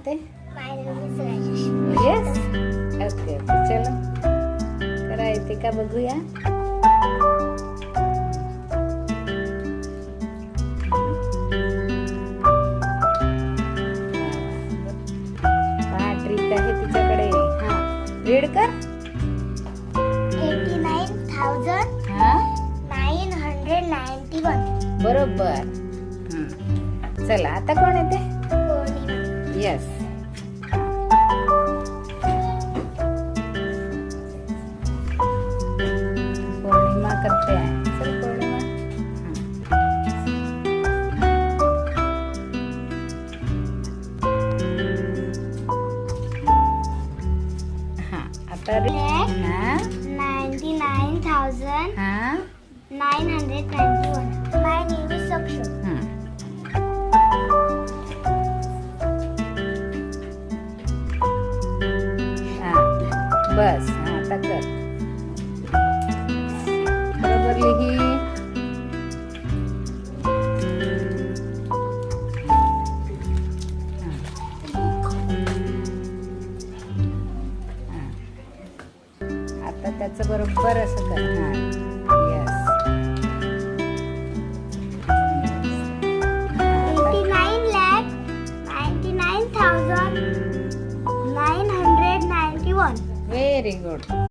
ते My name is Rajesh. Yes okay okay चलो करा येते का बघूया. ट्रिक आहे तिच्याकडे. हा रीड कर. 89,991. बरोबर. चला आता कोण येते. येस पौर्णिमा करते आहे. चल पौर्णिमा. हा आता हा 99,991. My name is Sakshu. बस आता कर. बरोबर लिही. आता त्याचं बरोबर असं कर. हा येस 89,99,991. Very good.